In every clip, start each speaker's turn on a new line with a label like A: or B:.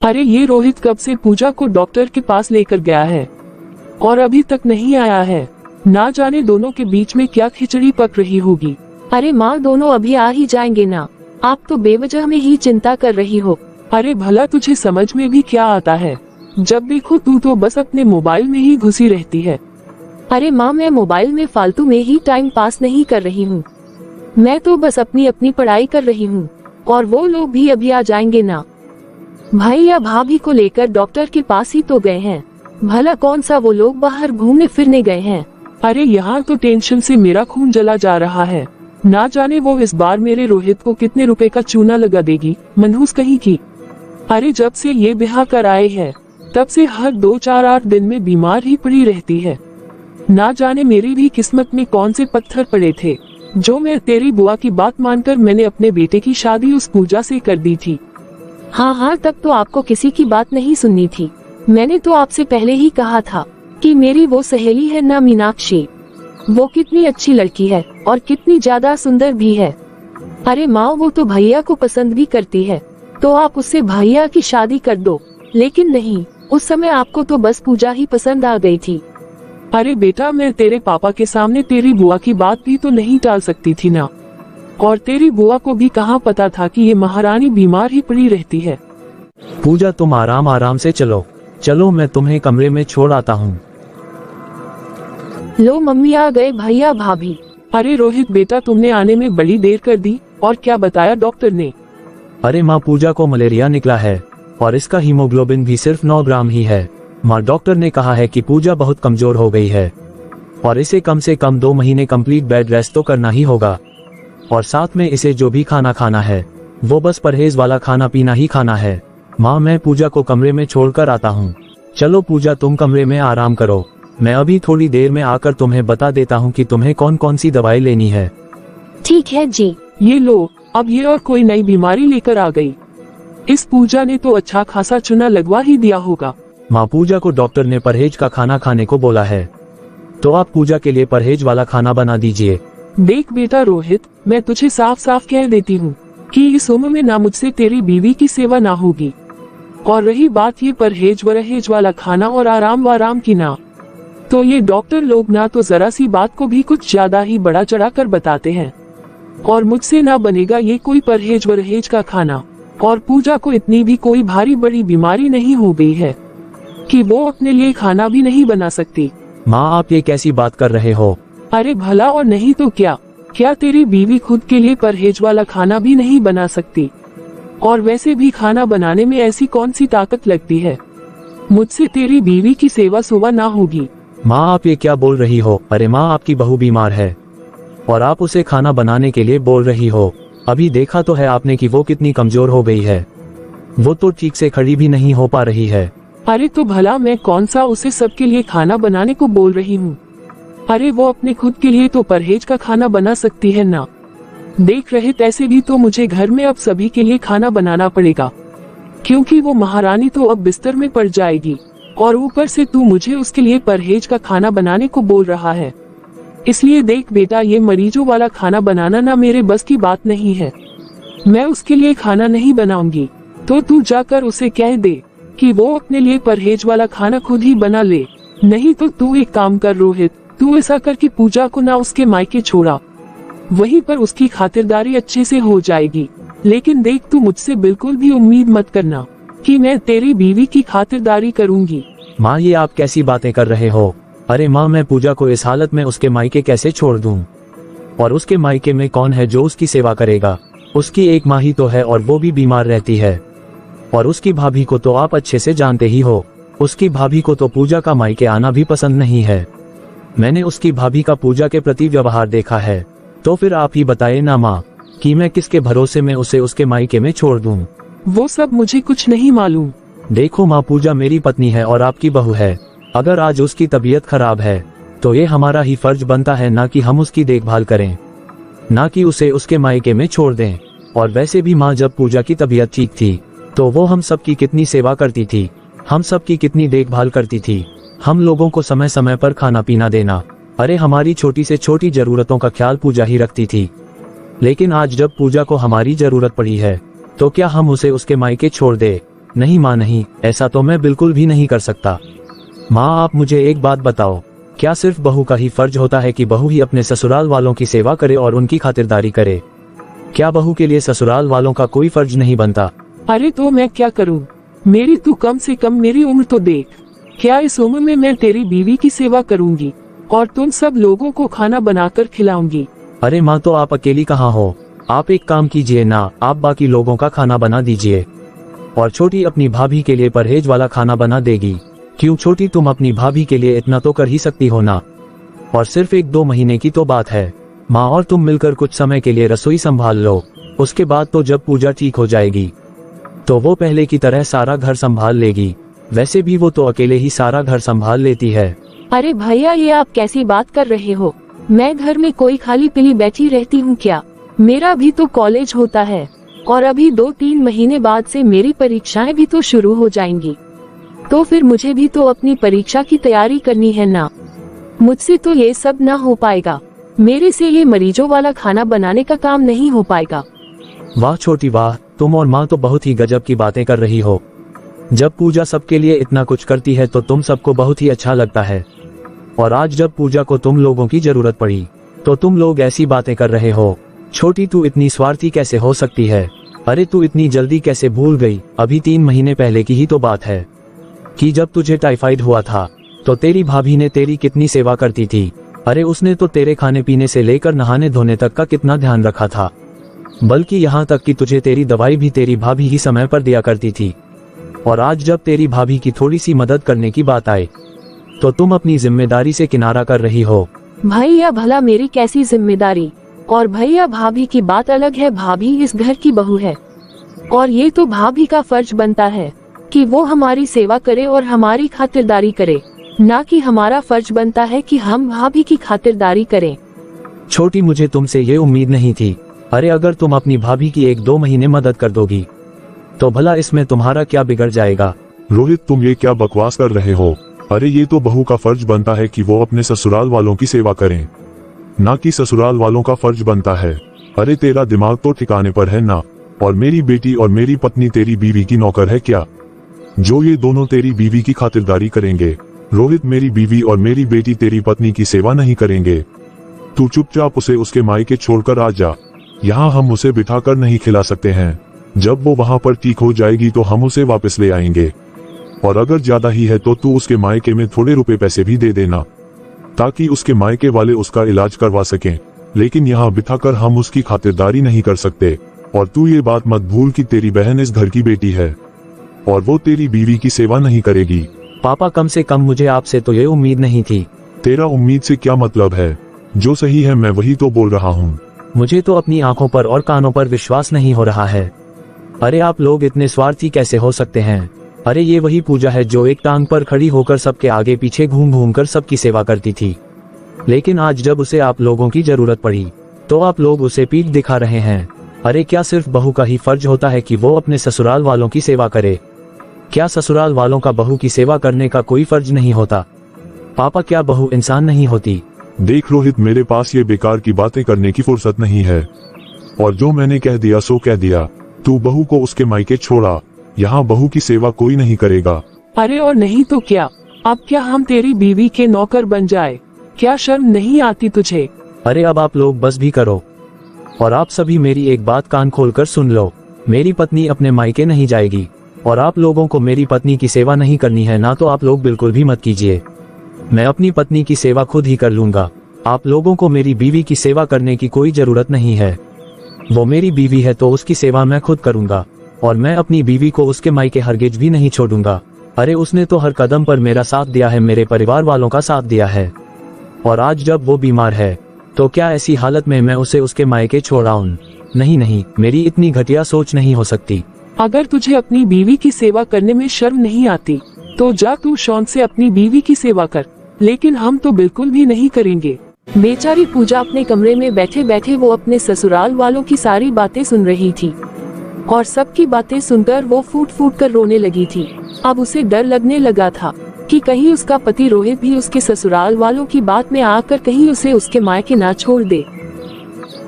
A: अरे ये रोहित कब से पूजा को डॉक्टर के पास लेकर गया है और अभी तक नहीं आया है। ना जाने दोनों के बीच में क्या खिचड़ी पक रही होगी।
B: अरे माँ, दोनों अभी आ ही जाएंगे ना, आप तो बेवजह में ही चिंता कर रही हो।
A: अरे भला तुझे समझ में भी क्या आता है, जब देखो तू तो बस अपने मोबाइल में ही घुसी रहती है।
B: अरे माँ, मैं मोबाइल में फालतू में ही टाइम पास नहीं कर रही हूँ, मैं तो बस अपनी अपनी पढ़ाई कर रही हूँ। और वो लोग भी अभी आ जाएंगे ना। भाई या भाभी को लेकर डॉक्टर के पास ही तो गए हैं, भला कौन सा वो लोग बाहर घूमने फिरने गए हैं।
A: अरे यहाँ तो टेंशन से मेरा खून जला जा रहा है। ना जाने वो इस बार मेरे रोहित को कितने रुपए का चूना लगा देगी, मनहूस कहीं की। अरे जब से ये ब्याह कर आए हैं तब से हर 2-4-8 दिन में बीमार ही पड़ी रहती है। ना जाने मेरी भी किस्मत में कौन से पत्थर पड़े थे जो मैं तेरी बुआ की बात मानकर मैंने अपने बेटे की शादी उस पूजा से कर दी थी।
B: हाँ, तब तो आपको किसी की बात नहीं सुननी थी। मैंने तो आपसे पहले ही कहा था कि मेरी वो सहेली है ना मीनाक्षी, वो कितनी अच्छी लड़की है और कितनी ज्यादा सुंदर भी है। अरे माँ, वो तो भैया को पसंद भी करती है, तो आप उससे भैया की शादी कर दो। लेकिन नहीं, उस समय आपको तो बस पूजा ही पसंद आ गई थी।
A: अरे बेटा, मैं तेरे पापा के सामने तेरी बुआ की बात भी तो नहीं टाल सकती थी ना। और तेरी बुआ को भी कहाँ पता था कि ये महारानी बीमार ही पड़ी रहती है।
C: पूजा, तुम आराम आराम से चलो, मैं तुम्हें कमरे में छोड़ आता हूँ।
B: लो मम्मी, आ गए भैया भाभी।
A: अरे रोहित बेटा, तुमने आने में बड़ी देर कर दी। और क्या बताया डॉक्टर ने?
C: अरे माँ, पूजा को मलेरिया निकला है और इसका हीमोग्लोबिन भी सिर्फ 9 ग्राम ही है। माँ, डॉक्टर ने कहा है कि पूजा बहुत कमजोर हो गई है और इसे कम से कम 2 महीने कंप्लीट बेड रेस्ट तो करना ही होगा। और साथ में इसे जो भी खाना खाना है वो बस परहेज वाला खाना पीना ही खाना है। माँ, मैं पूजा को कमरे में छोड़कर आता हूँ। चलो पूजा, तुम कमरे में आराम करो, मैं अभी थोड़ी देर में आकर तुम्हें बता देता हूँ कि तुम्हें कौन कौन सी दवाई लेनी है।
B: ठीक है जी।
A: ये लो, अब ये और कोई नई बीमारी लेकर आ गई। इस पूजा ने तो अच्छा खासा चूना लगवा ही दिया होगा।
C: माँ, पूजा को डॉक्टर ने परहेज का खाना खाने को बोला है, तो आप पूजा के लिए परहेज वाला खाना बना दीजिए।
A: देख बेटा रोहित, मैं तुझे साफ साफ कह देती हूँ कि इस उम्र में ना मुझसे तेरी बीवी की सेवा ना होगी। और रही बात ये परहेज वरहेज वाला खाना और आराम की ना, तो ये डॉक्टर लोग ना तो जरा सी बात को भी कुछ ज्यादा ही बड़ा चढ़ा कर बताते हैं। और मुझसे ना बनेगा ये कोई परहेज वरहेज का खाना। और पूजा को इतनी भी कोई भारी बड़ी बीमारी नहीं हो गई है कि वो अपने लिए खाना भी नहीं बना सकती।
C: माँ, आप ये कैसी बात कर रहे हो?
A: अरे भला और नहीं तो क्या तेरी बीवी खुद के लिए परहेज वाला खाना भी नहीं बना सकती? और वैसे भी खाना बनाने में ऐसी कौन सी ताकत लगती है, मुझसे तेरी बीवी की सेवा सुवा ना होगी।
C: माँ, आप ये क्या बोल रही हो? अरे माँ, आपकी बहू बीमार है और आप उसे खाना बनाने के लिए बोल रही हो। अभी देखा तो है आपने कि वो कितनी कमजोर हो गई है, वो तो ठीक से खड़ी भी नहीं हो पा रही है।
A: अरे तो भला मैं कौन सा उसे सबके लिए खाना बनाने को बोल रही हूँ? अरे वो अपने खुद के लिए तो परहेज का खाना बना सकती है ना। देख रहे तैसे भी तो मुझे घर में अब सभी के लिए खाना बनाना पड़ेगा, क्योंकि वो महारानी तो अब बिस्तर में पड़ जाएगी और ऊपर से तू मुझे उसके लिए परहेज का खाना बनाने को बोल रहा है। इसलिए देख बेटा, ये मरीजों वाला खाना बनाना ना मेरे बस की बात नहीं है। मैं उसके लिए खाना नहीं बनाऊंगी, तो तू जाकर उसे कह दे कि वो अपने लिए परहेज वाला खाना खुद ही बना ले। नहीं तो तू एक काम कर रोहित, तू ऐसा कर कि पूजा को ना उसके मायके छोड़ा, वहीं पर उसकी खातिरदारी अच्छे से हो जाएगी। लेकिन देख, तू मुझसे बिल्कुल भी उम्मीद मत करना कि मैं तेरी बीवी की खातिरदारी करूंगी।
C: माँ, ये आप कैसी बातें कर रहे हो? अरे माँ, मैं पूजा को इस हालत में उसके मायके कैसे छोड़ दूँ? और उसके मायके में कौन है जो उसकी सेवा करेगा? उसकी एक माँ ही तो है और वो भी बीमार रहती है। और उसकी भाभी को तो आप अच्छे से जानते ही हो, उसकी भाभी को तो पूजा का मायके आना भी पसंद नहीं है। मैंने उसकी भाभी का पूजा के प्रति व्यवहार देखा है, तो फिर आप ही बताए ना माँ कि मैं किसके भरोसे में उसे उसके मायके में छोड़ दूँ?
A: वो सब मुझे कुछ नहीं मालूम।
C: देखो माँ, पूजा मेरी पत्नी है और आपकी बहू है। अगर आज उसकी तबीयत खराब है तो ये हमारा ही फर्ज बनता है ना कि हम उसकी देखभाल करें, ना कि उसे उसके मायके में छोड़ दें। और वैसे भी माँ, जब पूजा की तबीयत ठीक थी तो वो हम सबकी कितनी सेवा करती थी, हम सबकी कितनी देखभाल करती थी, हम लोगों को समय समय पर खाना पीना देना, अरे हमारी छोटी से छोटी जरूरतों का ख्याल पूजा ही रखती थी। लेकिन आज जब पूजा को हमारी जरूरत पड़ी है तो क्या हम उसे उसके मायके छोड़ दे? नहीं माँ नहीं, ऐसा तो मैं बिल्कुल भी नहीं कर सकता। माँ आप मुझे एक बात बताओ, क्या सिर्फ बहू का ही फर्ज होता है कि बहू ही अपने ससुराल वालों की सेवा करे और उनकी खातिरदारी करे? क्या बहू के लिए ससुराल वालों का कोई फर्ज नहीं बनता?
A: अरे तो मैं क्या करूं? मेरी तू कम से कम मेरी उम्र तो देख। क्या इस उम्र में मैं तेरी बीवी की सेवा करूंगी और तुम सब लोगों को खाना बनाकर खिलाऊंगी?
C: अरे माँ तो आप अकेली कहाँ हो? आप एक काम कीजिए ना, आप बाकी लोगों का खाना बना दीजिए और छोटी अपनी भाभी के लिए परहेज वाला खाना बना देगी। क्यों छोटी, तुम अपनी भाभी के लिए इतना तो कर ही सकती हो ना? और सिर्फ 1-2 महीने की तो बात है माँ, और तुम मिलकर कुछ समय के लिए रसोई संभाल लो। उसके बाद तो जब पूजा ठीक हो जाएगी तो वो पहले की तरह सारा घर संभाल लेगी। वैसे भी वो तो अकेले ही सारा घर संभाल लेती है।
B: अरे भैया ये आप कैसी बात कर रहे हो? मैं घर में कोई खाली पीली बैठी रहती हूँ क्या? मेरा भी तो कॉलेज होता है और अभी 2-3 महीने बाद से मेरी परीक्षाएं भी तो शुरू हो जाएंगी, तो फिर मुझे भी तो अपनी परीक्षा की तैयारी करनी है ना। मुझसे तो ये सब ना हो पाएगा। मेरे से ये मरीजों वाला खाना बनाने का काम नहीं हो पाएगा।
C: वाह छोटी वाह, तुम और माँ तो बहुत ही गजब की बातें कर रही हो। जब पूजा सबके लिए इतना कुछ करती है तो तुम सबको बहुत ही अच्छा लगता है, और आज जब पूजा को तुम लोगों की जरूरत पड़ी तो तुम लोग ऐसी बातें कर रहे हो। छोटी तू इतनी स्वार्थी कैसे हो सकती है? अरे तू इतनी जल्दी कैसे भूल गई? अभी 3 महीने पहले की ही तो बात है कि जब तुझे टाइफाइड हुआ था तो तेरी भाभी ने तेरी कितनी सेवा करती थी। अरे उसने तो तेरे खाने पीने से लेकर नहाने धोने तक का कितना ध्यान रखा था, बल्कि यहाँ तक कि तुझे तेरी दवाई भी तेरी भाभी ही समय पर दिया करती थी। और आज जब तेरी भाभी की थोड़ी सी मदद करने की बात आए तो तुम अपनी जिम्मेदारी से किनारा कर रही हो।
B: भैया भला मेरी कैसी जिम्मेदारी? और भैया भाभी की बात अलग है, भाभी इस घर की बहू है और ये तो भाभी का फर्ज बनता है कि वो हमारी सेवा करे और हमारी खातिरदारी करे, ना कि हमारा फर्ज बनता है कि हम भाभी की खातिरदारी करें।
C: छोटी मुझे तुमसे ये उम्मीद नहीं थी। अरे अगर तुम अपनी भाभी की 1-2 महीने मदद कर दोगी तो भला इसमें तुम्हारा क्या बिगड़ जाएगा?
D: रोहित तुम ये क्या बकवास कर रहे हो? अरे ये तो बहू का फर्ज बनता है कि वो अपने ससुराल वालों की सेवा करें, ना कि ससुराल वालों का फर्ज बनता है। अरे तेरा दिमाग तो ठिकाने पर है ना? और मेरी बेटी और मेरी पत्नी तेरी बीवी की नौकर है क्या, जो ये दोनों तेरी बीवी की खातिरदारी करेंगे? रोहित मेरी बीवी और मेरी बेटी तेरी पत्नी की सेवा नहीं करेंगे। तू चुपचाप उसे उसके मायके छोड़कर आ जा। यहाँ हम उसे बिठाकर नहीं खिला सकते हैं। जब वो वहाँ पर ठीक हो जाएगी तो हम उसे वापस ले आएंगे, और अगर ज्यादा ही है तो तू उसके मायके में थोड़े रुपए पैसे भी दे देना ताकि उसके मायके वाले उसका इलाज करवा सकें। लेकिन यहाँ बिठाकर हम उसकी खातिरदारी नहीं कर सकते। और तू ये बात मत भूल कि तेरी बहन इस घर की बेटी है और वो तेरी बीवी की सेवा नहीं करेगी।
C: पापा कम से कम मुझे आपसे तो ये उम्मीद नहीं थी।
D: तेरा उम्मीद से क्या मतलब है? जो सही है मैं वही तो बोल रहा हूँ।
C: मुझे तो अपनी आंखों पर और कानों पर विश्वास नहीं हो रहा है। अरे आप लोग इतने स्वार्थी कैसे हो सकते हैं? अरे ये वही पूजा है जो एक टांग पर खड़ी होकर सबके आगे पीछे घूम घूम कर सबकी सेवा करती थी, लेकिन आज जब उसे आप लोगों की जरूरत पड़ी तो आप लोग उसे पीठ दिखा रहे हैं। अरे क्या सिर्फ बहू का ही फर्ज होता है कि वो अपने ससुराल वालों की सेवा करे? क्या ससुराल वालों का बहू की सेवा करने का कोई फर्ज नहीं होता? पापा क्या बहू इंसान नहीं होती?
D: देख रोहित, मेरे पास ये बेकार की बातें करने की फुर्सत नहीं है, और जो मैंने कह दिया सो कह दिया। तू बहू को उसके मायके छोड़ा, यहाँ बहू की सेवा कोई नहीं करेगा।
A: अरे और नहीं तो क्या, अब क्या हम तेरी बीवी के नौकर बन जाए? क्या शर्म नहीं आती तुझे?
C: अरे अब आप लोग बस भी करो, और आप सभी मेरी एक बात कान खोलकर सुन लो। मेरी पत्नी अपने मायके नहीं जाएगी, और आप लोगों को मेरी पत्नी की सेवा नहीं करनी है ना, तो आप लोग बिल्कुल भी मत कीजिए। मैं अपनी पत्नी की सेवा खुद ही कर लूंगा। आप लोगों को मेरी बीवी की सेवा करने की कोई जरूरत नहीं है। वो मेरी बीवी है तो उसकी सेवा मैं खुद करूंगा, और मैं अपनी बीवी को उसके मायके हरगिज भी नहीं छोड़ूंगा। अरे उसने तो हर कदम पर मेरा साथ दिया है, मेरे परिवार वालों का साथ दिया है, और आज जब वो बीमार है तो क्या ऐसी हालत में मैं उसे उसके मायके छोड़ाऊं? नहीं नहीं, मेरी इतनी घटिया सोच नहीं हो सकती।
A: अगर तुझे अपनी बीवी की सेवा करने में शर्म नहीं आती तो जा तू शौक से अपनी बीवी की सेवा कर, लेकिन हम तो बिल्कुल भी नहीं करेंगे।
B: बेचारी पूजा अपने कमरे में बैठे बैठे वो अपने ससुराल वालों की सारी बातें सुन रही थी, और सबकी बातें सुनकर वो फूट फूट कर रोने लगी थी। अब उसे डर लगने लगा था कि कहीं उसका पति रोहित भी उसके ससुराल वालों की बात में आकर कहीं उसे उसके मायके ना छोड़ दे।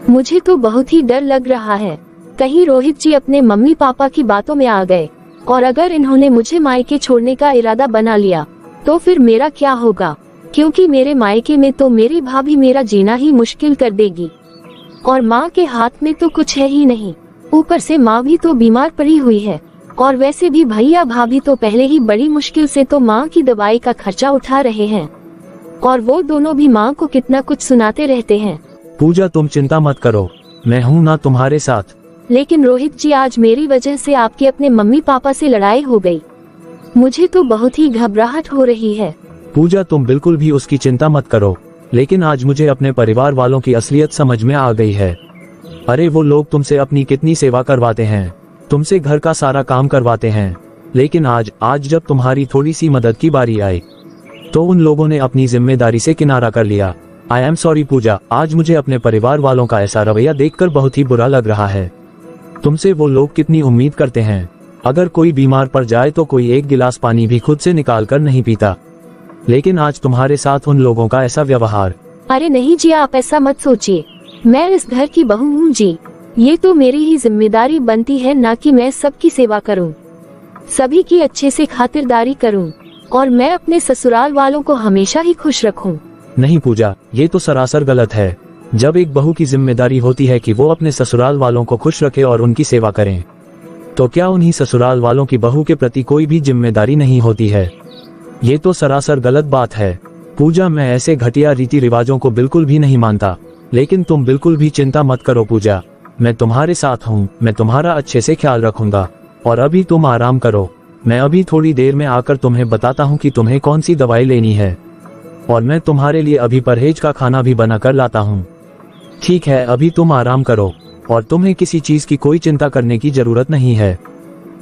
E: मुझे तो बहुत ही डर लग रहा है, कहीं रोहित जी अपने मम्मी पापा की बातों में आ गए
B: और अगर इन्होंने मुझे मायके छोड़ने का इरादा बना लिया तो फिर मेरा क्या होगा, क्योंकि मेरे मायके में तो मेरी भाभी मेरा जीना ही मुश्किल कर देगी और माँ के हाथ में तो कुछ है ही नहीं। ऊपर से माँ भी तो बीमार पड़ी हुई है और वैसे भी भैया भाभी तो पहले ही बड़ी मुश्किल से तो माँ की दवाई का खर्चा उठा रहे हैं और वो दोनों भी माँ को कितना कुछ सुनाते रहते हैं।
C: पूजा तुम चिंता मत करो, मैं हूँ ना तुम्हारे साथ।
B: लेकिन रोहित जी, आज मेरी वजह से आपके अपने मम्मी पापा से लड़ाई हो गई, मुझे तो बहुत ही घबराहट हो रही है।
C: पूजा तुम बिल्कुल भी उसकी चिंता मत करो, लेकिन आज मुझे अपने परिवार वालों की असलियत समझ में आ गई है। अरे वो लोग तुमसे अपनी कितनी सेवा करवाते हैं, तुमसे घर का सारा काम करवाते हैं, लेकिन आज जब तुम्हारी थोड़ी सी मदद की बारी आई तो उन लोगों ने अपनी जिम्मेदारी से किनारा कर लिया। आई एम सॉरी पूजा, आज मुझे अपने परिवार वालों का ऐसा रवैया देखकर बहुत ही बुरा लग रहा है। तुमसे वो लोग कितनी उम्मीद करते हैं, अगर कोई बीमार पड़ जाए तो कोई एक गिलास पानी भी खुद से निकाल कर नहीं पीता, लेकिन आज तुम्हारे साथ उन लोगों का ऐसा व्यवहार।
B: अरे नहीं जी, आप ऐसा मत सोचिए, मैं इस घर की बहू हूँ जी, ये तो मेरी ही जिम्मेदारी बनती है ना कि मैं सबकी सेवा करूँ, सभी की अच्छे से खातिरदारी करूँ और मैं अपने ससुराल वालों को हमेशा ही खुश रखूँ।
C: नहीं पूजा, ये तो सरासर गलत है। जब एक बहू की जिम्मेदारी होती है कि वो अपने ससुराल वालों को खुश रखे और उनकी सेवा करें, तो क्या उन्हीं ससुराल वालों की बहू के प्रति कोई भी जिम्मेदारी नहीं होती है? ये तो सरासर गलत बात है। पूजा, मैं ऐसे घटिया रीति रिवाजों को बिल्कुल भी नहीं मानता, लेकिन तुम बिल्कुल भी चिंता मत करो पूजा, मैं तुम्हारे साथ हूँ, मैं तुम्हारा अच्छे से ख्याल रखूंगा। और अभी तुम आराम करो, मैं अभी थोड़ी देर में आकर तुम्हें बताता हूँ कि तुम्हें कौन सी दवाई लेनी है, और मैं तुम्हारे लिए अभी परहेज का खाना भी बना कर लाता हूँ। ठीक है, अभी तुम आराम करो और तुम्हें किसी चीज की कोई चिंता करने की जरूरत नहीं है,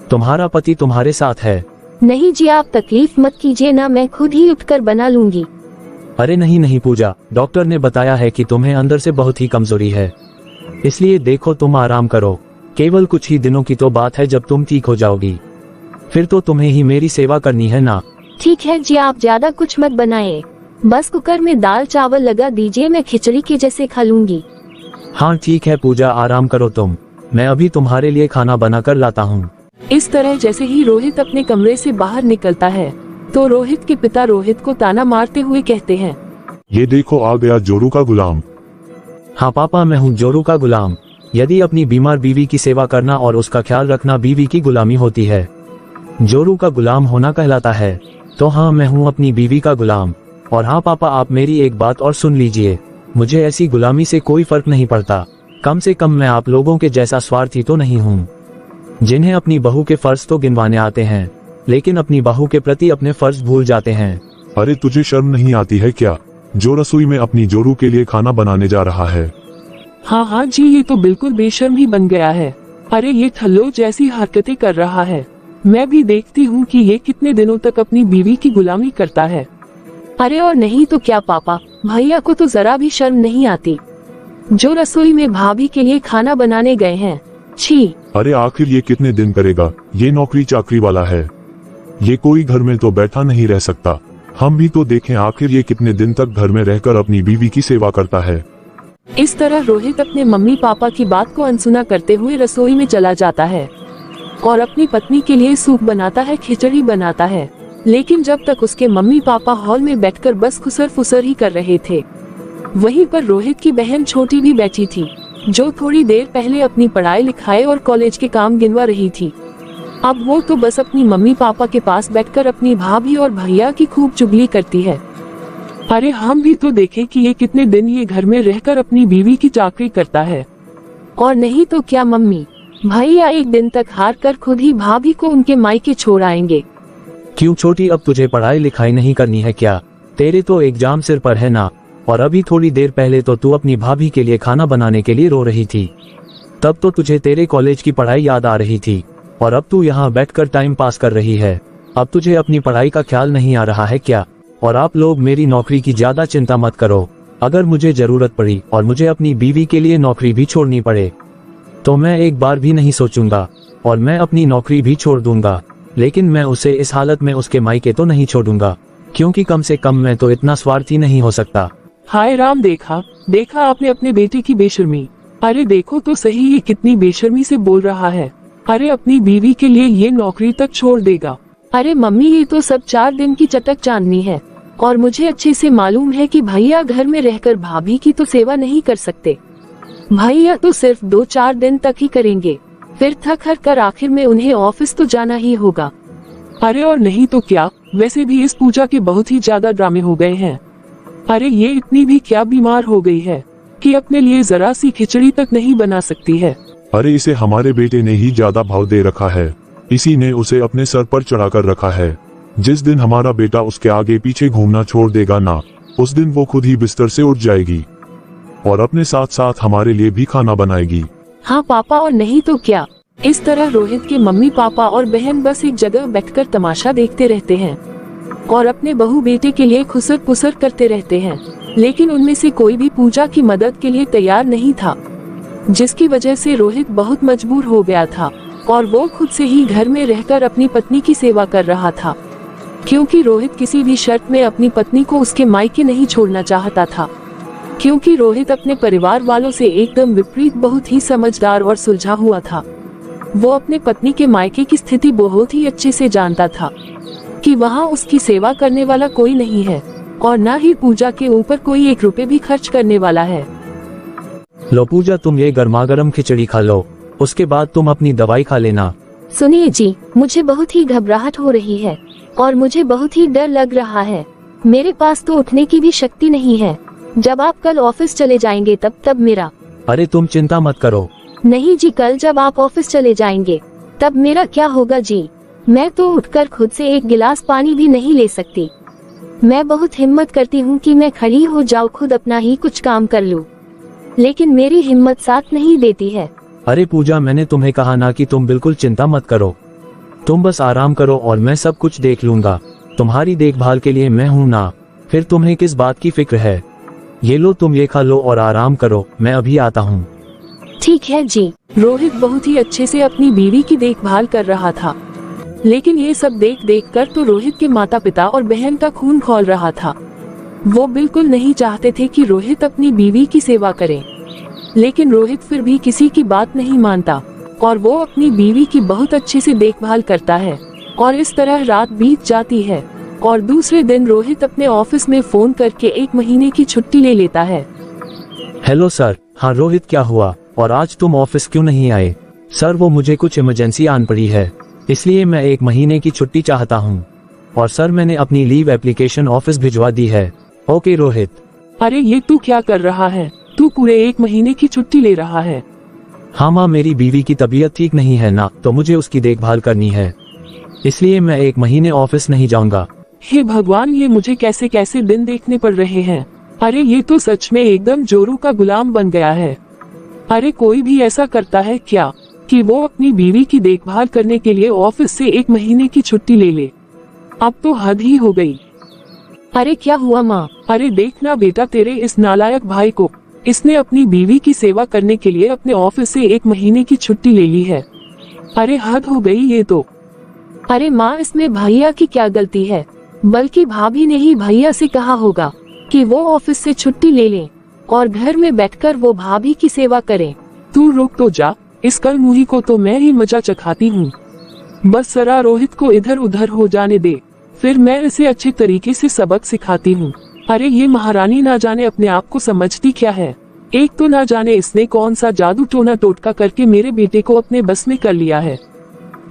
C: तुम्हारा पति तुम्हारे साथ है।
B: नहीं जी, आप तकलीफ मत कीजिए ना, मैं खुद ही उठकर बना लूंगी।
C: अरे नहीं पूजा, डॉक्टर ने बताया है कि तुम्हें अंदर से बहुत ही कमजोरी है, इसलिए देखो तुम आराम करो, केवल कुछ ही दिनों की तो बात है, जब तुम ठीक हो जाओगी फिर तो तुम्हें ही मेरी सेवा करनी है ना।
B: ठीक है जी, आप ज्यादा कुछ मत बनाए, बस कुकर में दाल चावल लगा दीजिए, मैं खिचड़ी के जैसे खा लूंगी।
C: हाँ ठीक है पूजा, आराम करो तुम, मैं अभी तुम्हारे लिए खाना बना कर लाता हूँ।
A: इस तरह जैसे ही रोहित अपने कमरे से बाहर निकलता है तो रोहित के पिता रोहित को ताना मारते हुए कहते हैं,
D: ये देखो आ गया जोरू का गुलाम।
C: हाँ पापा, मैं हूँ जोरू का गुलाम। यदि अपनी बीमार बीवी की सेवा करना और उसका ख्याल रखना बीवी की गुलामी होती है, जोरू का गुलाम होना कहलाता है, तो हाँ मैं हूँ अपनी बीवी का गुलाम। और हाँ पापा, आप मेरी एक बात और सुन लीजिए, मुझे ऐसी गुलामी से कोई फर्क नहीं पड़ता, कम से कम मैं आप लोगों के जैसा स्वार्थी तो नहीं हूँ, जिन्हें अपनी बहू के फर्ज तो गिनवाने आते हैं लेकिन अपनी बहू के प्रति अपने फर्ज भूल जाते हैं।
D: अरे तुझे शर्म नहीं आती है क्या, जो रसोई में अपनी जोरू के लिए खाना बनाने जा रहा है?
A: हाँ जी, ये तो बिल्कुल बेशर्म ही बन गया है। अरे ये थल्लो जैसी हरकतें कर रहा है, मैं भी देखती हूँ कि ये कितने दिनों तक अपनी बीवी की गुलामी करता है।
B: अरे और नहीं तो क्या पापा, भैया को तो जरा भी शर्म नहीं आती, जो रसोई में भाभी के लिए खाना बनाने गए हैं। छी।
D: अरे आखिर ये कितने दिन करेगा, ये नौकरी चाकरी वाला है, ये कोई घर में तो बैठा नहीं रह सकता। हम भी तो देखें आखिर ये कितने दिन तक घर में रहकर अपनी बीवी की सेवा करता है।
A: इस तरह रोहित अपने मम्मी पापा की बात को अनसुना करते हुए रसोई में चला जाता है और अपनी पत्नी के लिए सूप बनाता है, खिचड़ी बनाता है। लेकिन जब तक उसके मम्मी पापा हॉल में बैठकर बस खुसर फुसर ही कर रहे थे, वहीं पर रोहित की बहन छोटी भी बैठी थी, जो थोड़ी देर पहले अपनी पढ़ाई लिखाई और कॉलेज के काम गिनवा रही थी। अब वो तो बस अपनी मम्मी पापा के पास बैठकर अपनी भाभी और भैया की खूब चुगली करती है। अरे हम भी तो देखें कि ये कितने दिन ये घर में रहकर अपनी बीवी की चाकरी करता है।
B: और नहीं तो क्या मम्मी, भैया एक दिन तक हार कर खुद ही भाभी को उनके मायके छोड़ आएंगे।
C: क्यों छोटी, अब तुझे पढ़ाई लिखाई नहीं करनी है क्या? तेरे तो एग्जाम सिर पर है ना, और अभी थोड़ी देर पहले तो तू अपनी भाभी के लिए खाना बनाने के लिए रो रही थी, तब तो तुझे तेरे कॉलेज की पढ़ाई याद आ रही थी, और अब तू यहाँ बैठकर टाइम पास कर रही है। अब तुझे अपनी पढ़ाई का ख्याल नहीं आ रहा है क्या? और आप लोग मेरी नौकरी की ज्यादा चिंता मत करो, अगर मुझे जरूरत पड़ी और मुझे अपनी बीवी के लिए नौकरी भी छोड़नी पड़े तो मैं एक बार भी नहीं सोचूंगा और मैं अपनी नौकरी भी छोड़ दूंगा, लेकिन मैं उसे इस हालत में उसके मायके तो नहीं छोड़ूंगा, क्योंकि कम से कम मैं तो इतना स्वार्थी नहीं हो सकता।
A: हाय राम, देखा आपने अपने बेटे की बेशर्मी। अरे देखो तो सही, ये कितनी बेशर्मी से बोल रहा है। अरे अपनी बीवी के लिए ये नौकरी तक छोड़ देगा।
B: अरे मम्मी, ये तो सब 4 दिन की चटक चांदनी है, और मुझे अच्छे से मालूम है कि भैया घर में रहकर भाभी की तो सेवा नहीं कर सकते। भैया तो सिर्फ 2-4 दिन तक ही करेंगे, फिर थक हार कर आखिर में उन्हें ऑफिस तो जाना ही होगा।
A: अरे और नहीं तो क्या, वैसे भी इस पूजा के बहुत ही ज्यादा ड्रामे हो गए हैं। अरे ये इतनी भी क्या बीमार हो गई है कि अपने लिए जरा सी खिचड़ी तक नहीं बना सकती है।
D: अरे इसे हमारे बेटे ने ही ज्यादा भाव दे रखा है, इसी ने उसे अपने सर पर चढ़ा कर रखा है। जिस दिन हमारा बेटा उसके आगे पीछे घूमना छोड़ देगा ना, उस दिन वो खुद ही बिस्तर से उठ जाएगी और अपने साथ साथ हमारे लिए भी खाना बनाएगी।
B: हाँ पापा, और नहीं तो क्या। इस तरह रोहित के मम्मी पापा और बहन बस एक जगह बैठकर तमाशा देखते रहते हैं और अपने बहू बेटे के लिए खुसर पुसर करते रहते हैं, लेकिन उनमें से कोई भी पूजा की मदद के लिए तैयार नहीं था, जिसकी वजह से रोहित बहुत मजबूर हो गया था और वो खुद से ही घर में रहकर अपनी पत्नी की सेवा कर रहा था, क्योंकि रोहित किसी भी शर्त में अपनी पत्नी को उसके मायके नहीं छोड़ना चाहता था। क्योंकि रोहित अपने परिवार वालों से एकदम विपरीत बहुत ही समझदार और सुलझा हुआ था। वो अपने पत्नी के मायके की स्थिति बहुत ही अच्छे से जानता था कि वहाँ उसकी सेवा करने वाला कोई नहीं है और न ही पूजा के ऊपर कोई 1 रुपए भी खर्च करने वाला है।
C: लो पूजा, तुम ये गर्मागर्म खिचड़ी खा लो, उसके बाद तुम अपनी दवाई खा लेना।
B: सुनिए जी, मुझे बहुत ही घबराहट हो रही है और मुझे बहुत ही डर लग रहा है। मेरे पास तो उठने की भी शक्ति नहीं है। जब आप कल ऑफिस चले जाएंगे तब मेरा।
C: अरे तुम चिंता मत करो।
B: नहीं जी, कल जब आप ऑफिस चले जाएंगे तब मेरा क्या होगा जी? मैं तो उठकर खुद से 1 गिलास पानी भी नहीं ले सकती। मैं बहुत हिम्मत करती हूँ कि मैं खड़ी हो जाऊँ, खुद अपना ही कुछ काम कर लूँ, लेकिन मेरी हिम्मत साथ नहीं देती है।
C: अरे पूजा, मैंने तुम्हें कहा ना कि तुम बिल्कुल चिंता मत करो। तुम बस आराम करो और मैं सब कुछ देख लूंगा। तुम्हारी देखभाल के लिए मैं हूँ ना, फिर तुम्हें किस बात की फिक्र है। ये लो, तुम ये खा लो और आराम करो, मैं अभी आता हूँ।
B: ठीक है जी।
A: रोहित बहुत ही अच्छे से अपनी बीवी की देखभाल कर रहा था, लेकिन ये सब देख कर तो रोहित के माता पिता और बहन का खून खौल रहा था। वो बिल्कुल नहीं चाहते थे कि रोहित अपनी बीवी की सेवा करे, लेकिन रोहित फिर भी किसी की बात नहीं मानता और वो अपनी बीवी की बहुत अच्छे से देखभाल करता है। और इस तरह रात बीत जाती है और दूसरे दिन रोहित अपने ऑफिस में फोन करके 1 महीने की छुट्टी ले लेता है।
C: Hello sir. हाँ रोहित, क्या हुआ और आज तुम ऑफिस क्यों नहीं आए? सर वो मुझे कुछ इमरजेंसी आन पड़ी है, इसलिए मैं 1 महीने की छुट्टी चाहता हूँ। और सर मैंने अपनी लीव एप्लीकेशन ऑफिस भिजवा दी है। ओके रोहित।
A: अरे ये तू क्या कर रहा है? तू पूरे 1 महीने की छुट्टी ले रहा है?
C: हाँ माँ, मेरी बीवी की तबीयत ठीक नहीं है ना, तो मुझे उसकी देखभाल करनी है, इसलिए मैं 1 महीने ऑफिस नहीं जाऊंगा।
A: हे भगवान, ये मुझे कैसे कैसे दिन देखने पड़ रहे हैं। अरे ये तो सच में एकदम जोरू का गुलाम बन गया है। अरे कोई भी ऐसा करता है क्या कि वो अपनी बीवी की देखभाल करने के लिए ऑफिस से 1 महीने की छुट्टी ले ले? अब तो हद ही हो गई।
B: अरे क्या हुआ माँ?
A: अरे देखना बेटा, तेरे इस नालायक भाई को, इसने अपनी बीवी की सेवा करने के लिए अपने ऑफिस से 1 महीने की छुट्टी ले ली है। अरे हद हो गई ये तो।
B: अरे माँ, इसमें भैया की क्या गलती है? बल्कि भाभी ने ही भैया से कहा होगा कि वो ऑफिस से छुट्टी ले लें और घर में बैठकर वो भाभी की सेवा करें।
A: तू रुक तो जा, इस कल मुही को तो मैं ही मजा चखाती हूँ। बस जरा रोहित को इधर उधर हो जाने दे, फिर मैं इसे अच्छे तरीके से सबक सिखाती हूँ। अरे ये महारानी ना जाने अपने आप को समझती क्या है। एक तो ना जाने इसने कौन सा जादू टोना टोटका करके मेरे बेटे को अपने बस में कर लिया है,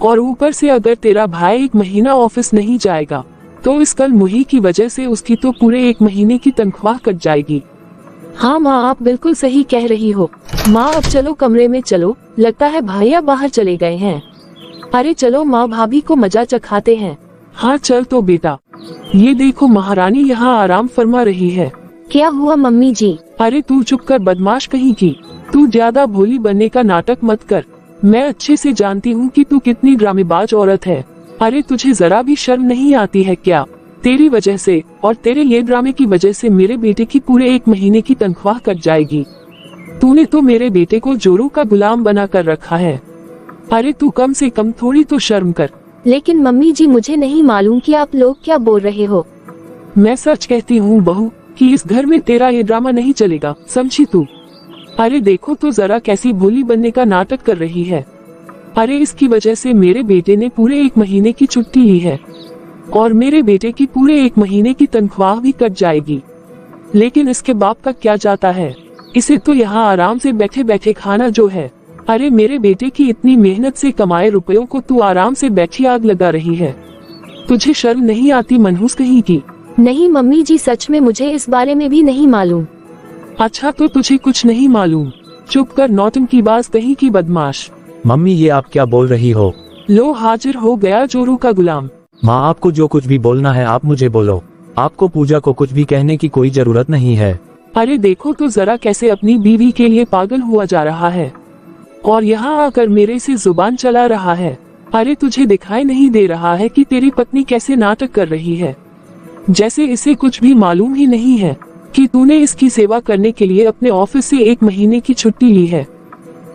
A: और ऊपर से अगर तेरा भाई 1 महीना ऑफिस नहीं जाएगा तो इस कल मुही की वजह से उसकी तो पूरे 1 महीने की तनख्वाह कट जाएगी।
B: हाँ माँ, आप बिल्कुल सही कह रही हो। माँ अब चलो कमरे में चलो, लगता है भैया बाहर चले गए हैं। अरे चलो माँ, भाभी को मजा चखाते हैं।
A: हाँ चल तो बेटा। ये देखो महारानी यहाँ आराम फरमा रही है।
B: क्या हुआ मम्मी जी?
A: अरे तू चुप कर बदमाश कहीं की। तू ज्यादा भोली बनने का नाटक मत कर। मैं अच्छे से जानती हूँ कि तू कितनी ड्रामेबाज औरत है। अरे तुझे जरा भी शर्म नहीं आती है क्या? तेरी वजह से और तेरे ये ड्रामे की वजह से मेरे बेटे की पूरे 1 महीने की तनख्वाह कट जाएगी। तूने तो मेरे बेटे को जोरू का गुलाम बना कर रखा है। अरे तू कम से कम थोड़ी तो शर्म कर।
B: लेकिन मम्मी जी, मुझे नहीं मालूम कि आप लोग क्या बोल रहे हो।
A: मैं सच कहती हूँ बहू कि इस घर में तेरा ये ड्रामा नहीं चलेगा, समझी तू? अरे देखो तो जरा कैसी भोली बनने का नाटक कर रही है। अरे इसकी वजह से मेरे बेटे ने पूरे 1 महीने की छुट्टी ली है और मेरे बेटे की पूरे 1 महीने की तनख्वाह भी कट जाएगी। लेकिन इसके बाप का क्या जाता है, इसे तो यहाँ आराम से बैठे बैठे खाना जो है। अरे मेरे बेटे की इतनी मेहनत से कमाए रुपयों को तू आराम से बैठी आग लगा रही है। तुझे शर्म नहीं आती मनहूस कहीं की?
B: नहीं मम्मी जी, सच में मुझे इस बारे में भी नहीं मालूम।
A: अच्छा तो तुझे कुछ नहीं मालूम? चुप कर नौटंकी बाज कहीं की बदमाश।
C: मम्मी ये आप क्या बोल रही हो?
A: लो हाजिर हो गया जोरू का गुलाम।
C: माँ आपको जो कुछ भी बोलना है आप मुझे बोलो, आपको पूजा को कुछ भी कहने की कोई जरूरत नहीं है।
A: अरे देखो तो जरा कैसे अपनी बीवी के लिए पागल हुआ जा रहा है और यहाँ आकर मेरे से जुबान चला रहा है। अरे तुझे दिखाई नहीं दे रहा है कि तेरी पत्नी कैसे नाटक कर रही है, जैसे इसे कुछ भी मालूम ही नहीं है कि तूने इसकी सेवा करने के लिए अपने ऑफिस से 1 महीने की छुट्टी ली है।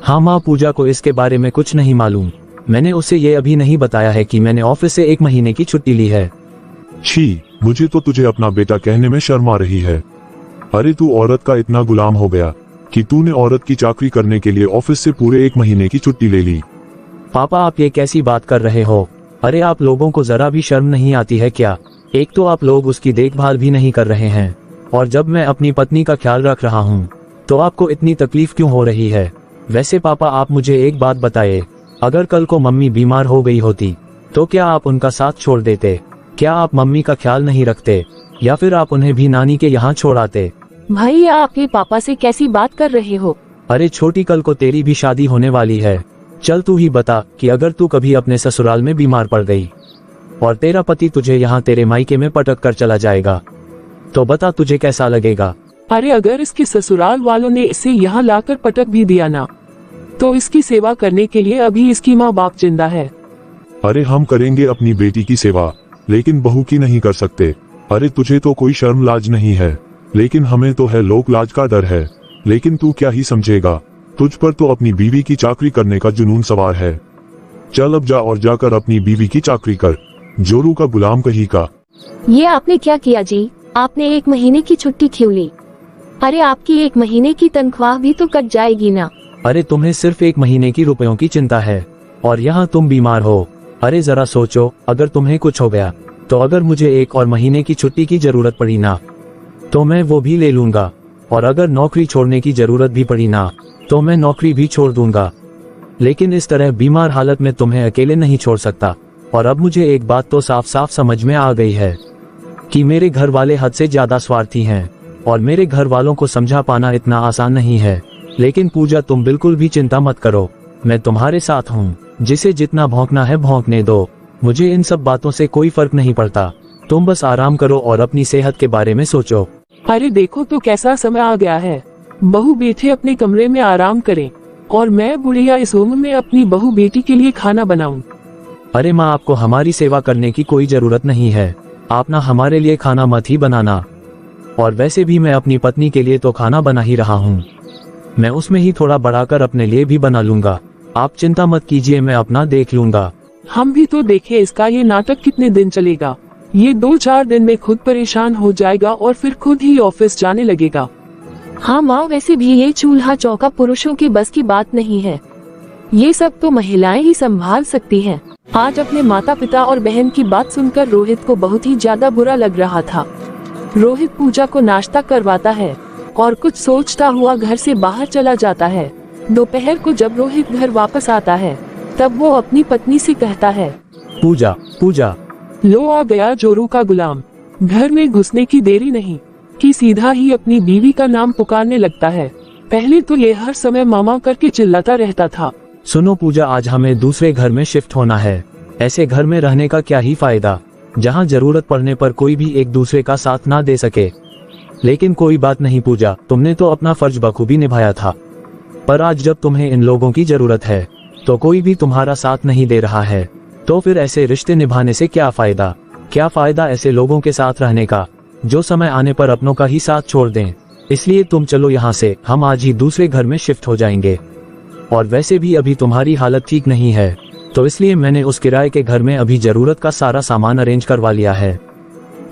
C: हाँ माँ, पूजा को इसके बारे में कुछ नहीं मालूम। मैंने उसे ये अभी नहीं बताया है कि मैंने ऑफिस से 1 महीने की छुट्टी ली है।
D: छी, मुझे तो तुझे अपना बेटा कहने में शर्म आ रही है। अरे तू औरत का इतना गुलाम हो गया कि तूने औरत की चाकरी करने के लिए ऑफिस से पूरे 1 महीने की छुट्टी ले ली।
C: पापा आप ये कैसी बात कर रहे हो? अरे आप लोगों को जरा भी शर्म नहीं आती है क्या? एक तो आप लोग उसकी देखभाल भी नहीं कर रहे हैं और जब मैं अपनी पत्नी का ख्याल रख रहा हूँ तो आपको इतनी तकलीफ क्यों हो रही है? वैसे पापा आप मुझे एक बात बताइए, अगर कल को मम्मी बीमार हो गई होती तो क्या आप उनका साथ छोड़ देते? क्या आप मम्मी का ख्याल नहीं रखते या फिर आप उन्हें भी नानी के यहाँ छोड़ आते?
B: भाई आपके पापा से कैसी बात कर रहे हो?
C: अरे छोटी, कल को तेरी भी शादी होने वाली है। चल तू ही बता कि अगर तू कभी अपने ससुराल में बीमार पड़ गई और तेरा पति तुझे यहाँ तेरे मायके में पटक कर चला जाएगा तो बता तुझे कैसा लगेगा?
A: अरे अगर इसके ससुराल वालों ने इसे यहाँ लाकर पटक भी दिया ना तो इसकी सेवा करने के लिए अभी इसकी माँ बाप जिंदा है।
D: अरे हम करेंगे अपनी बेटी की सेवा, लेकिन बहू की नहीं कर सकते। अरे तुझे तो कोई शर्म लाज नहीं है, लेकिन हमें तो है लोक लाज का डर है। लेकिन तू क्या ही समझेगा, तुझ पर तो अपनी बीवी की चाकरी करने का जुनून सवार है। चल अब जा और जाकर अपनी बीवी की चाकरी कर, जोरू का गुलाम कहीं का।
B: ये आपने क्या किया जी? आपने 1 महीने की छुट्टी क्यों ली? अरे आपकी 1 महीने की तनख्वाह भी तो कट जाएगी ना।
C: अरे तुम्हें सिर्फ 1 महीने की रुपयों की चिंता है और यहाँ तुम बीमार हो। अरे जरा सोचो, अगर तुम्हें कुछ हो गया तो अगर मुझे 1 और महीने की छुट्टी की जरूरत पड़ी ना तो मैं वो भी ले लूंगा, और अगर नौकरी छोड़ने की जरूरत भी पड़ी ना तो मैं नौकरी भी छोड़ दूंगा। लेकिन इस तरह बीमार हालत में तुम्हें अकेले नहीं छोड़ सकता। और अब मुझे एक बात तो साफ साफ समझ में आ गई है कि मेरे घर वाले हद से ज्यादा स्वार्थी हैं और मेरे घर वालों को समझा पाना इतना आसान नहीं है। लेकिन पूजा तुम बिल्कुल भी चिंता मत करो, मैं तुम्हारे साथ हूँ। जिसे जितना भौंकना है भौंकने दो, मुझे इन सब बातों से कोई फर्क नहीं पड़ता। तुम बस आराम करो और अपनी सेहत के बारे में सोचो।
A: अरे देखो तो कैसा समय आ गया है, बहू बेटे अपने कमरे में आराम करें और मैं बुढ़िया इस उम्र में अपनी बहू बेटी के लिए खाना बनाऊं।
C: अरे माँ, आपको हमारी सेवा करने की कोई जरूरत नहीं है, आप ना हमारे लिए खाना मत ही बनाना। और वैसे भी मैं अपनी पत्नी के लिए तो खाना बना ही रहा हूँ, मैं उसमें ही थोड़ा बढ़ाकर अपने लिए भी बना लूंगा। आप चिंता मत कीजिए, मैं अपना देख लूंगा।
A: हम भी तो देखें इसका ये नाटक कितने दिन चलेगा। ये 2-4 दिन में खुद परेशान हो जाएगा और फिर खुद ही ऑफिस जाने लगेगा।
B: हाँ माँ, वैसे भी ये चूल्हा चौका पुरुषों की बस की बात नहीं है, ये सब तो महिलाएं ही संभाल सकती हैं। आज अपने माता पिता और बहन की बात सुनकर रोहित को बहुत ही ज्यादा बुरा लग रहा था। रोहित पूजा को नाश्ता करवाता है और कुछ सोचता हुआ घर से बाहर चला जाता है। दोपहर को जब रोहित घर वापस आता है तब वो अपनी पत्नी से कहता है,
C: पूजा पूजा।
A: लो आ गया जोरू का गुलाम। घर में घुसने की देरी नहीं कि सीधा ही अपनी बीवी का नाम पुकारने लगता है। पहले तो ये हर समय मामा करके चिल्लाता रहता था।
C: सुनो पूजा, आज हमें दूसरे घर में शिफ्ट होना है। ऐसे घर में रहने का क्या ही फायदा जहाँ जरूरत पड़ने पर कोई भी एक दूसरे का साथ ना दे सके। लेकिन कोई बात नहीं पूजा, तुमने तो अपना फर्ज बखूबी निभाया था, पर आज जब तुम्हें इन लोगों की जरूरत है तो कोई भी तुम्हारा साथ नहीं दे रहा है, तो फिर ऐसे रिश्ते निभाने से क्या फायदा? क्या फायदा ऐसे लोगों के साथ रहने का जो समय आने पर अपनों का ही साथ छोड़ दें। इसलिए तुम चलो यहाँ से, हम आज ही दूसरे घर में शिफ्ट हो जाएंगे। और वैसे भी अभी तुम्हारी हालत ठीक नहीं है, तो इसलिए मैंने उस किराए के घर में अभी जरूरत का सारा सामान अरेंज करवा लिया है,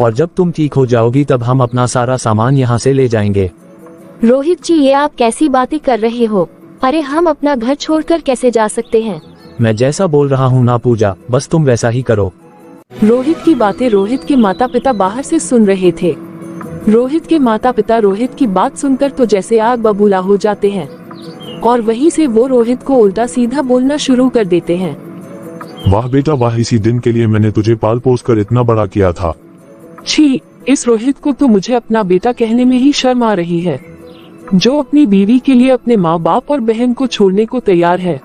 C: और जब तुम ठीक हो जाओगी तब हम अपना सारा सामान यहाँ से ले जाएंगे।
B: रोहित जी, ये आप कैसी बातें कर रहे हो? अरे हम अपना घर छोड़कर कैसे जा सकते हैं?
C: मैं जैसा बोल रहा हूँ ना पूजा, बस तुम वैसा ही करो।
B: रोहित की बातें रोहित के माता पिता बाहर से सुन रहे थे। रोहित के माता पिता रोहित की बात सुनकर तो जैसे आग बबूला हो जाते हैं और वहीं से वो रोहित को उल्टा सीधा बोलना शुरू कर देते हैं।
D: वाह बेटा वाह, इसी दिन के लिए मैंने तुझे पाल पोस कर इतना बड़ा किया था।
A: छी, इस रोहित को तो मुझे अपना बेटा कहने में ही शर्म आ रही है, जो अपनी बीवी के लिए अपने माँ बाप और बहन को छोड़ने को तैयार है।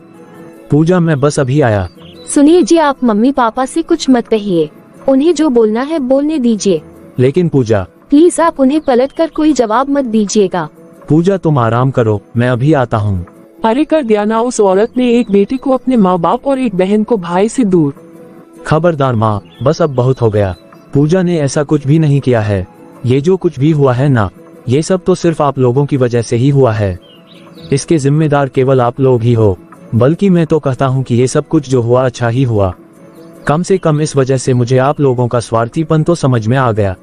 C: पूजा मैं बस अभी आया।
B: सुनिए जी, आप मम्मी पापा से कुछ मत कहिए, उन्हें जो बोलना है बोलने दीजिए।
C: लेकिन पूजा,
B: प्लीज आप उन्हें पलटकर कोई जवाब मत दीजिएगा।
C: पूजा तुम आराम करो, मैं अभी आता हूँ।
A: अरे कर दिया ना, उस औरत ने एक बेटे को अपने माँ बाप और एक बहन को भाई से दूर।
C: खबरदार माँ, बस अब बहुत हो गया। पूजा ने ऐसा कुछ भी नहीं किया है। ये जो कुछ भी हुआ है ना, ये सब तो सिर्फ आप लोगों की वजह से ही हुआ है। इसके जिम्मेदार केवल आप लोग ही हो। बल्कि मैं तो कहता हूँ कि ये सब कुछ जो हुआ अच्छा ही हुआ। कम से कम इस वजह से मुझे आप लोगों का स्वार्थीपन तो समझ में आ गया।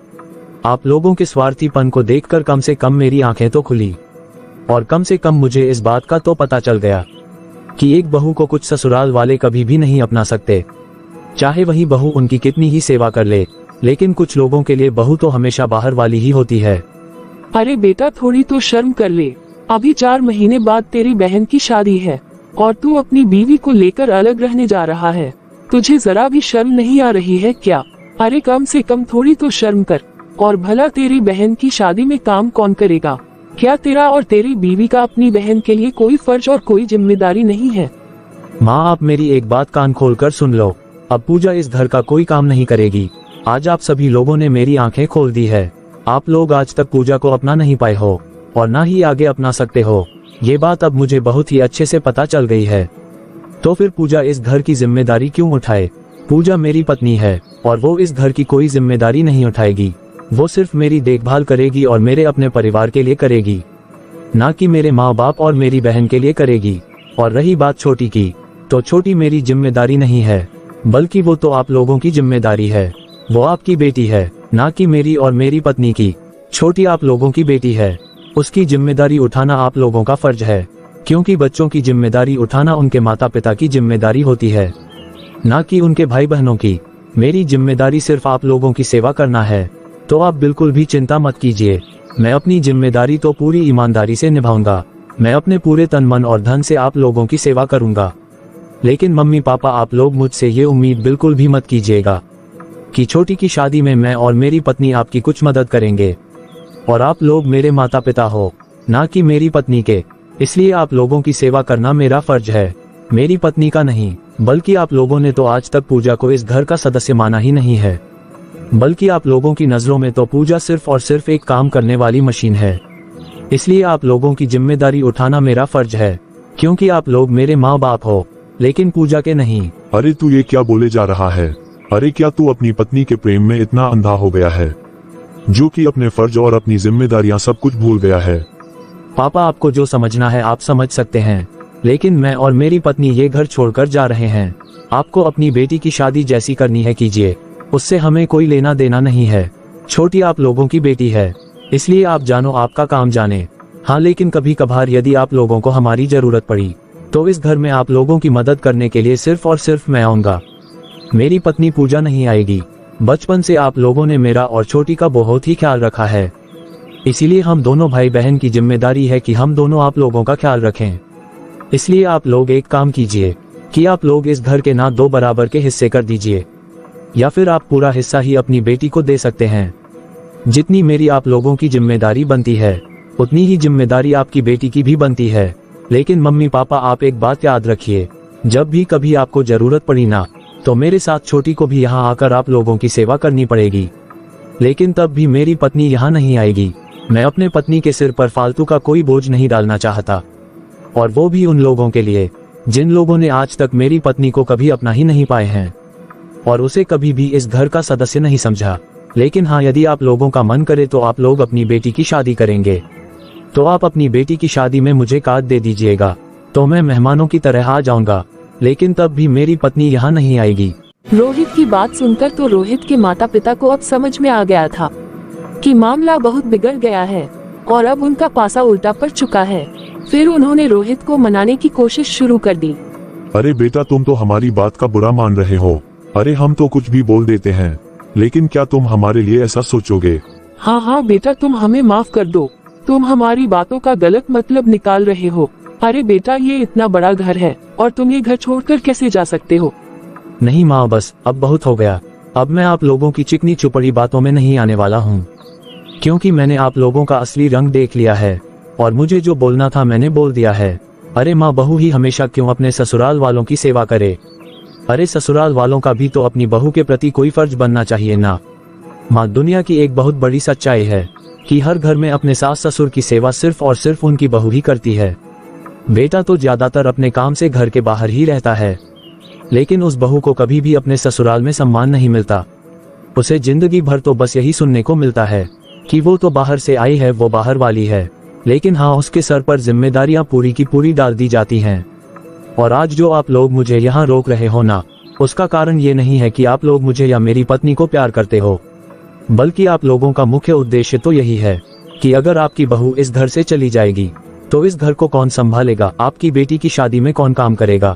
C: आप लोगों के स्वार्थीपन को देखकर कम से कम मेरी आंखें तो खुली, और कम से कम मुझे इस बात का तो पता चल गया कि एक बहू को कुछ ससुराल वाले कभी भी नहीं अपना सकते, चाहे वही बहू उनकी कितनी ही सेवा कर ले। लेकिन कुछ लोगों के लिए बहू तो हमेशा बाहर वाली ही होती है।
A: अरे बेटा थोड़ी तो शर्म कर ले, अभी 4 महीने बाद तेरी बहन की शादी है और तू अपनी बीवी को लेकर अलग रहने जा रहा है। तुझे जरा भी शर्म नहीं आ रही है क्या? अरे कम से कम थोड़ी तो शर्म कर। और भला तेरी बहन की शादी में काम कौन करेगा? क्या तेरा और तेरी बीवी का अपनी बहन के लिए कोई फर्ज और कोई जिम्मेदारी नहीं है?
C: माँ आप मेरी एक बात कान खोलकर सुन लो। अब पूजा इस घर का कोई काम नहीं करेगी। आज आप सभी लोगों ने मेरी आंखें खोल दी है। आप लोग आज तक पूजा को अपना नहीं पाए हो और ना ही आगे अपना सकते हो। ये बात अब मुझे बहुत ही अच्छे से पता चल गई है। तो फिर पूजा इस घर की जिम्मेदारी क्यों उठाए? पूजा मेरी पत्नी है और वो इस घर की कोई जिम्मेदारी नहीं उठाएगी। वो सिर्फ मेरी देखभाल करेगी और मेरे अपने परिवार के लिए करेगी, ना कि मेरे माँ बाप और मेरी बहन के लिए करेगी। और रही बात छोटी की, तो छोटी मेरी जिम्मेदारी नहीं है, बल्कि वो तो आप लोगों की जिम्मेदारी है। वो आपकी बेटी है, ना कि मेरी और मेरी पत्नी की। छोटी आप लोगों की बेटी है, उसकी जिम्मेदारी उठाना आप लोगों का फर्ज है, क्योंकि बच्चों की जिम्मेदारी उठाना उनके माता पिता की जिम्मेदारी होती है, ना कि उनके भाई बहनों की। मेरी जिम्मेदारी सिर्फ आप लोगों की सेवा करना है, तो आप बिल्कुल भी चिंता मत कीजिए। मैं अपनी जिम्मेदारी तो पूरी ईमानदारी से निभाऊंगा। मैं अपने पूरे तन मन और धन से आप लोगों की सेवा करूंगा। लेकिन मम्मी पापा आप लोग मुझसे ये उम्मीद बिल्कुल भी मत कीजिएगा कि छोटी की शादी में मैं और मेरी पत्नी आपकी कुछ मदद करेंगे। और आप लोग मेरे माता पिता हो, ना कि मेरी पत्नी के, इसलिए आप लोगों की सेवा करना मेरा फर्ज है, मेरी पत्नी का नहीं। बल्कि आप लोगों ने तो आज तक पूजा को इस घर का सदस्य माना ही नहीं है, बल्कि आप लोगों की नजरों में तो पूजा सिर्फ और सिर्फ एक काम करने वाली मशीन है। इसलिए आप लोगों की जिम्मेदारी उठाना मेरा फर्ज है, क्योंकि आप लोग मेरे माँ बाप हो, लेकिन पूजा के नहीं।
D: अरे तू ये क्या बोले जा रहा है? अरे क्या तू अपनी पत्नी के प्रेम में इतना अंधा हो गया है, जो कि अपने फर्ज और अपनी जिम्मेदारियां सब कुछ भूल गया है?
C: पापा आपको जो समझना है आप समझ सकते हैं, लेकिन मैं और मेरी पत्नी ये घर छोड़कर जा रहे हैं। आपको अपनी बेटी की शादी जैसी करनी है कीजिए, उससे हमें कोई लेना देना नहीं है। छोटी आप लोगों की बेटी है, इसलिए आप जानो, आपका काम जाने। हाँ, लेकिन कभी कभार यदि आप लोगों को हमारी जरूरत पड़ी तो इस घर में आप लोगों की मदद करने के लिए सिर्फ और सिर्फ मैं आऊंगा। मेरी पत्नी पूजा नहीं आएगी। बचपन से आप लोगों ने मेरा और छोटी का बहुत ही ख्याल रखा है, इसीलिए हम दोनों भाई बहन की जिम्मेदारी है कि हम दोनों आप लोगों का ख्याल रखें। इसलिए आप लोग एक काम कीजिए कि आप लोग इस घर के ना 2 बराबर के हिस्से कर दीजिए, या फिर आप पूरा हिस्सा ही अपनी बेटी को दे सकते हैं। जितनी मेरी आप लोगों की जिम्मेदारी बनती है, उतनी ही जिम्मेदारी आपकी बेटी की भी बनती है। लेकिन मम्मी पापा आप एक बात याद रखिए, जब भी कभी आपको जरूरत पड़ी ना, तो मेरे साथ छोटी को भी यहाँ आकर आप लोगों की सेवा करनी पड़ेगी। लेकिन तब भी मेरी पत्नी यहाँ नहीं आएगी। मैं अपने पत्नी के सिर पर फालतू का कोई बोझ नहीं डालना चाहता, और वो भी उन लोगों के लिए जिन लोगों ने आज तक मेरी पत्नी को कभी अपना ही नहीं पाए हैं और उसे कभी भी इस घर का सदस्य नहीं समझा। लेकिन हाँ, यदि आप लोगों का मन करे तो आप लोग अपनी बेटी की शादी करेंगे, तो आप अपनी बेटी की शादी में मुझे कार्ड दे दीजिएगा, तो मैं मेहमानों की तरह आ जाऊंगा। लेकिन तब भी मेरी पत्नी यहाँ नहीं आएगी।
B: रोहित की बात सुनकर तो रोहित के माता पिता को अब समझ में आ गया था कि मामला बहुत बिगड़ गया है और अब उनका पासा उल्टा पड़ चुका है। फिर उन्होंने रोहित को मनाने की कोशिश शुरू कर दी।
D: अरे बेटा तुम तो हमारी बात का बुरा मान रहे हो। अरे हम तो कुछ भी बोल देते हैं, लेकिन क्या तुम हमारे लिए ऐसा सोचोगे?
A: हाँ हाँ बेटा, तुम हमें माफ कर दो। तुम हमारी बातों का गलत मतलब निकाल रहे हो। अरे बेटा, ये इतना बड़ा घर है और तुम ये घर छोड़कर कैसे जा सकते हो?
C: नहीं माँ, बस अब बहुत हो गया। अब मैं आप लोगों की चिकनी चुपड़ी बातों में नहीं आने वाला हूँ, क्योंकि मैंने आप लोगों का असली रंग देख लिया है और मुझे जो बोलना था मैंने बोल दिया है। अरे माँ, बहू ही हमेशा क्यों अपने ससुराल वालों की सेवा करे? अरे ससुराल वालों का भी तो अपनी बहू के प्रति कोई फर्ज बनना चाहिए ना। माँ, दुनिया की एक बहुत बड़ी सच्चाई है कि हर घर में अपने सास ससुर की सेवा सिर्फ और सिर्फ उनकी बहू ही करती है। बेटा तो ज्यादातर अपने काम से घर के बाहर ही रहता है, लेकिन उस बहू को कभी भी अपने ससुराल में सम्मान नहीं मिलता। उसे जिंदगी भर तो बस यही सुनने को मिलता है कि वो तो बाहर से आई है, वो बाहर वाली है। लेकिन हाँ, उसके सर पर जिम्मेदारियां पूरी की पूरी डाल दी जाती हैं। और आज जो आप लोग मुझे यहाँ रोक रहे हो ना, उसका कारण ये नहीं है कि आप लोग मुझे या मेरी पत्नी को प्यार करते हो, बल्कि आप लोगों का मुख्य उद्देश्य तो यही है कि अगर आपकी बहू इस घर से चली जाएगी तो इस घर को कौन संभालेगा, आपकी बेटी की शादी में कौन काम करेगा।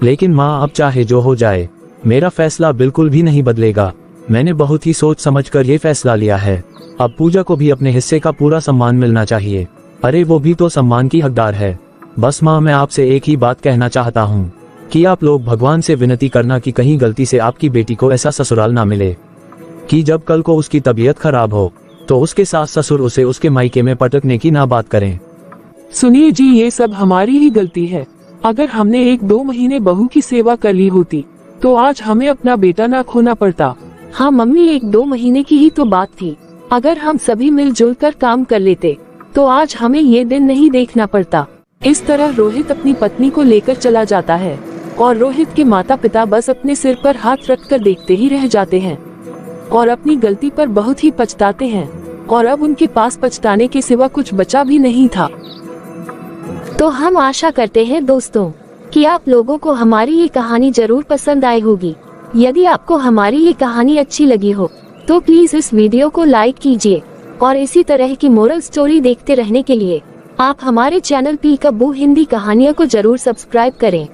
C: लेकिन माँ, अब चाहे जो हो जाए, मेरा फैसला बिल्कुल भी नहीं बदलेगा। मैंने बहुत ही सोच समझकर ये फैसला लिया है। अब पूजा को भी अपने हिस्से का पूरा सम्मान मिलना चाहिए। अरे वो भी तो सम्मान की हकदार है। बस माँ, मैं आपसे एक ही बात कहना चाहता हूँ कि आप लोग भगवान से विनती करना कि कहीं गलती से आपकी बेटी को ऐसा ससुराल ना मिले कि जब कल को उसकी तबीयत खराब हो तो उसके सास ससुर उसे उसके मायके में पटकने की ना बात करें।
A: सुनिए जी, ये सब हमारी ही गलती है। अगर हमने 1-2 महीने बहू की सेवा कर ली होती तो आज हमें अपना बेटा ना खोना पड़ता।
B: हाँ मम्मी, 1-2 महीने की ही तो बात थी। अगर हम सभी मिलजुल कर काम कर लेते तो आज हमें ये दिन नहीं देखना पड़ता। इस तरह रोहित अपनी पत्नी को लेकर चला जाता है और रोहित के माता पिता बस अपने सिर पर हाथ रखकर देखते ही रह जाते हैं और अपनी गलती पर बहुत ही पछताते हैं। और अब उनके पास पछताने के सिवा कुछ बचा भी नहीं था।
E: तो हम आशा करते हैं दोस्तों कि आप लोगों को हमारी ये कहानी जरूर पसंद आई होगी। यदि आपको हमारी ये कहानी अच्छी लगी हो तो प्लीज इस वीडियो को लाइक कीजिए और इसी तरह की मोरल स्टोरी देखते रहने के लिए आप हमारे चैनल पीकाबू हिंदी कहानियों को जरूर सब्सक्राइब करें।